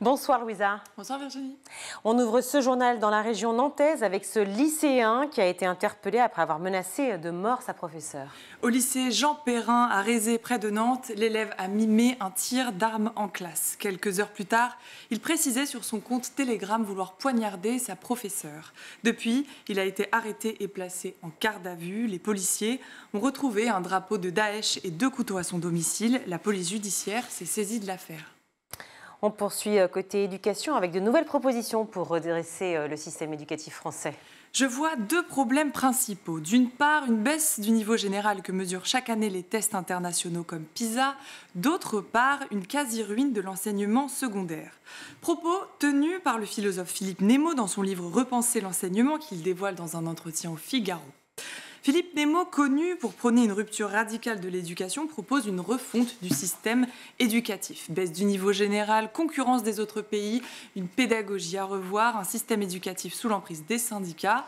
Bonsoir Louisa. Bonsoir Virginie. On ouvre ce journal dans la région nantaise avec ce lycéen qui a été interpellé après avoir menacé de mort sa professeure. Au lycée Jean Perrin à Rézé, près de Nantes, l'élève a mimé un tir d'arme en classe. Quelques heures plus tard, il précisait sur son compte Telegram vouloir poignarder sa professeure. Depuis, il a été arrêté et placé en garde à vue. Les policiers ont retrouvé un drapeau de Daesh et 2 couteaux à son domicile. La police judiciaire s'est saisie de l'affaire. On poursuit côté éducation avec de nouvelles propositions pour redresser le système éducatif français. Je vois 2 problèmes principaux. D'une part, une baisse du niveau général que mesurent chaque année les tests internationaux comme PISA. D'autre part, une quasi-ruine de l'enseignement secondaire. Propos tenus par le philosophe Philippe Nemo dans son livre « Repenser l'enseignement » qu'il dévoile dans un entretien au Figaro. Philippe Nemo, connu pour prôner une rupture radicale de l'éducation, propose une refonte du système éducatif. Baisse du niveau général, concurrence des autres pays, une pédagogie à revoir, un système éducatif sous l'emprise des syndicats.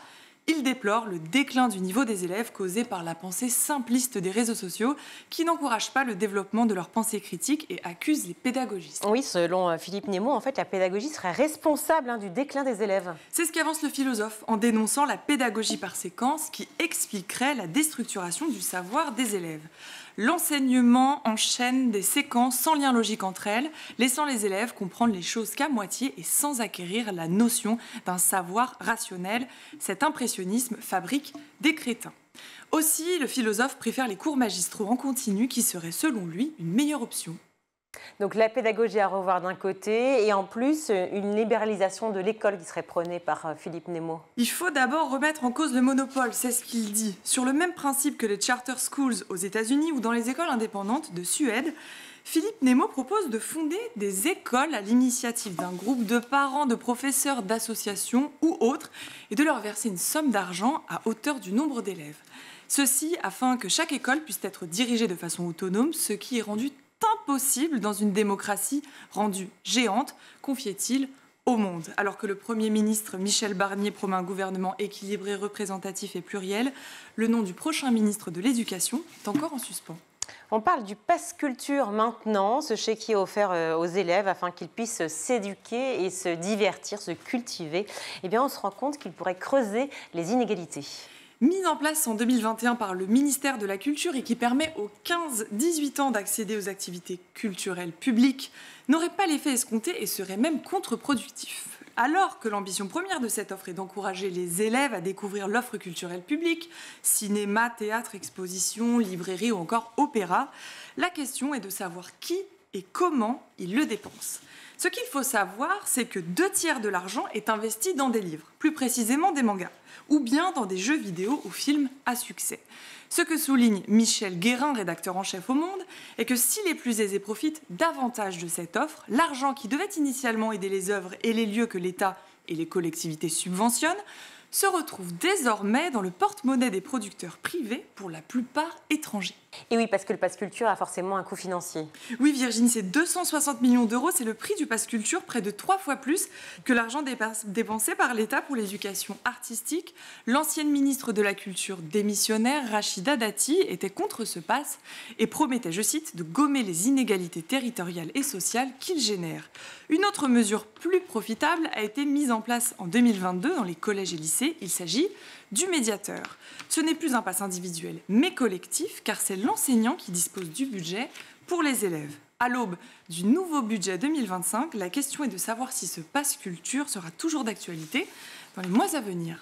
Il déplore le déclin du niveau des élèves causé par la pensée simpliste des réseaux sociaux qui n'encourage pas le développement de leur pensée critique et accuse les pédagogistes. Oui, selon Philippe Nemo, en fait, la pédagogie serait responsable du déclin des élèves. C'est ce qu'avance le philosophe en dénonçant la pédagogie par séquence qui expliquerait la déstructuration du savoir des élèves. L'enseignement enchaîne des séquences sans lien logique entre elles, laissant les élèves comprendre les choses qu'à moitié et sans acquérir la notion d'un savoir rationnel. Cet impressionnisme fabrique des crétins. Aussi, le philosophe préfère les cours magistraux en continu qui seraient selon lui une meilleure option. Donc la pédagogie à revoir d'un côté et en plus une libéralisation de l'école qui serait prônée par Philippe Nemo. Il faut d'abord remettre en cause le monopole, c'est ce qu'il dit. Sur le même principe que les charter schools aux États-Unis ou dans les écoles indépendantes de Suède, Philippe Nemo propose de fonder des écoles à l'initiative d'un groupe de parents, de professeurs, d'associations ou autres et de leur verser une somme d'argent à hauteur du nombre d'élèves. Ceci afin que chaque école puisse être dirigée de façon autonome, ce qui est rendu impossible dans une démocratie rendue géante, confiait-il au Monde. Alors que le Premier ministre Michel Barnier promet un gouvernement équilibré, représentatif et pluriel, le nom du prochain ministre de l'Éducation est encore en suspens. On parle du pass culture maintenant, ce chéquier offert aux élèves afin qu'ils puissent s'éduquer et se divertir, se cultiver. Eh bien, on se rend compte qu'il pourrait creuser les inégalités. Mise en place en 2021 par le ministère de la Culture et qui permet aux 15-18 ans d'accéder aux activités culturelles publiques, n'aurait pas l'effet escompté et serait même contre-productif. Alors que l'ambition première de cette offre est d'encourager les élèves à découvrir l'offre culturelle publique, cinéma, théâtre, exposition, librairie ou encore opéra, la question est de savoir qui et comment ils le dépensent. Ce qu'il faut savoir, c'est que 2/3 de l'argent est investi dans des livres, plus précisément des mangas, ou bien dans des jeux vidéo ou films à succès. Ce que souligne Michel Guérin, rédacteur en chef au Monde, est que si les plus aisés profitent davantage de cette offre, l'argent qui devait initialement aider les œuvres et les lieux que l'État et les collectivités subventionnent se retrouve désormais dans le porte-monnaie des producteurs privés, pour la plupart étrangers. Et oui, parce que le pass culture a forcément un coût financier. Oui, Virginie, c'est 260 millions d'euros, c'est le prix du pass culture, près de 3 fois plus que l'argent dépensé par l'État pour l'éducation artistique. L'ancienne ministre de la Culture démissionnaire, Rachida Dati, était contre ce pass et promettait, je cite, de gommer les inégalités territoriales et sociales qu'il génère. Une autre mesure plus profitable a été mise en place en 2022 dans les collèges et lycées. Il s'agit du médiateur. Ce n'est plus un pass individuel, mais collectif, car c'est l'enseignant qui dispose du budget pour les élèves. À l'aube du nouveau budget 2025, la question est de savoir si ce pass culture sera toujours d'actualité dans les mois à venir.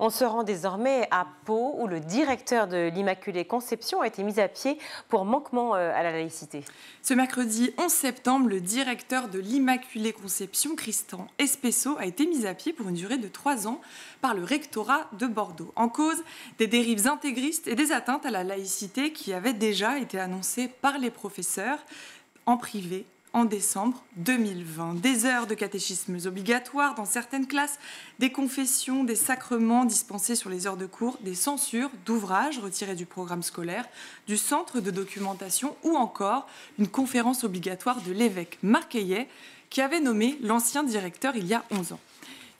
On se rend désormais à Pau, où le directeur de l'Immaculée Conception a été mis à pied pour manquement à la laïcité. Ce mercredi 11 septembre, le directeur de l'Immaculée Conception, Christian Espesso, a été mis à pied pour une durée de 3 ans par le rectorat de Bordeaux. En cause, des dérives intégristes et des atteintes à la laïcité qui avaient déjà été annoncées par les professeurs en privé en décembre 2020. Des heures de catéchismes obligatoires dans certaines classes, des confessions, des sacrements dispensés sur les heures de cours, des censures d'ouvrages retirés du programme scolaire, du centre de documentation ou encore une conférence obligatoire de l'évêque Marc Hayet qui avait nommé l'ancien directeur il y a 11 ans.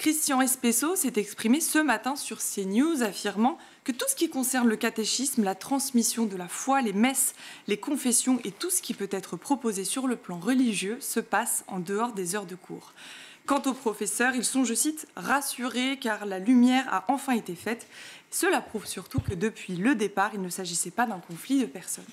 Christian Espesso s'est exprimé ce matin sur CNews, affirmant que tout ce qui concerne le catéchisme, la transmission de la foi, les messes, les confessions et tout ce qui peut être proposé sur le plan religieux se passe en dehors des heures de cours. Quant aux professeurs, ils sont, je cite, « rassurés car la lumière a enfin été faite ». Cela prouve surtout que depuis le départ, il ne s'agissait pas d'un conflit de personnes.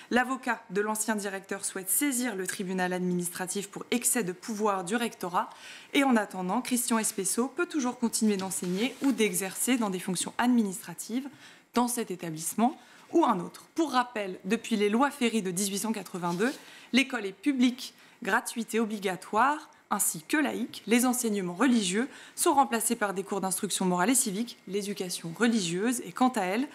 L'avocat de l'ancien directeur souhaite saisir le tribunal administratif pour excès de pouvoir du rectorat. Et en attendant, Christian Espesso peut toujours continuer d'enseigner ou d'exercer dans des fonctions administratives dans cet établissement ou un autre. Pour rappel, depuis les lois Ferry de 1882, l'école est publique, gratuite et obligatoire, ainsi que laïque. Les enseignements religieux sont remplacés par des cours d'instruction morale et civique. L'éducation religieuse est quant à elle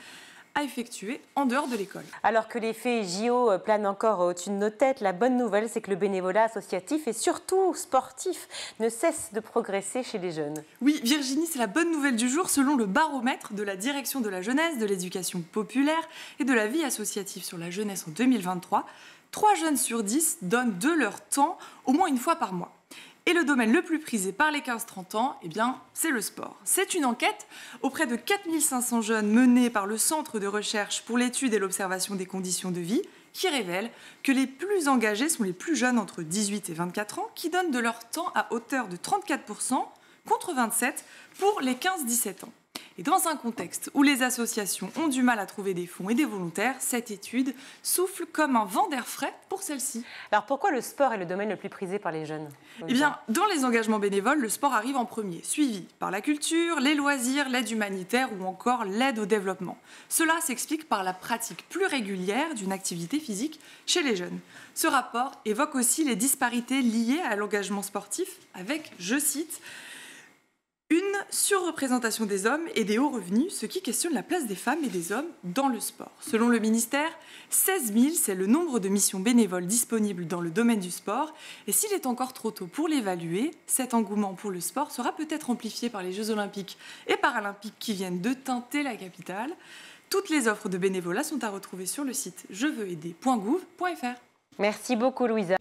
à effectuer en dehors de l'école. Alors que les faits JO planent encore au-dessus de nos têtes, la bonne nouvelle, c'est que le bénévolat associatif et surtout sportif ne cesse de progresser chez les jeunes. Oui, Virginie, c'est la bonne nouvelle du jour. Selon le baromètre de la direction de la jeunesse, de l'éducation populaire et de la vie associative sur la jeunesse en 2023, 3 jeunes sur 10 donnent de leur temps au moins une fois par mois. Et le domaine le plus prisé par les 15-30 ans, eh bien, c'est le sport. C'est une enquête auprès de 4500 jeunes menée par le Centre de recherche pour l'étude et l'observation des conditions de vie qui révèle que les plus engagés sont les plus jeunes entre 18 et 24 ans qui donnent de leur temps à hauteur de 34% contre 27% pour les 15-17 ans. Et dans un contexte où les associations ont du mal à trouver des fonds et des volontaires, cette étude souffle comme un vent d'air frais pour celle-ci. Alors pourquoi le sport est le domaine le plus prisé par les jeunes ? Eh bien, dans les engagements bénévoles, le sport arrive en premier, suivi par la culture, les loisirs, l'aide humanitaire ou encore l'aide au développement. Cela s'explique par la pratique plus régulière d'une activité physique chez les jeunes. Ce rapport évoque aussi les disparités liées à l'engagement sportif avec, je cite, une surreprésentation des hommes et des hauts revenus, ce qui questionne la place des femmes et des hommes dans le sport. Selon le ministère, 16 000, c'est le nombre de missions bénévoles disponibles dans le domaine du sport. Et s'il est encore trop tôt pour l'évaluer, cet engouement pour le sport sera peut-être amplifié par les Jeux Olympiques et Paralympiques qui viennent de teinter la capitale. Toutes les offres de bénévolat sont à retrouver sur le site jeveuxaider.gouv.fr. Merci beaucoup, Louisa.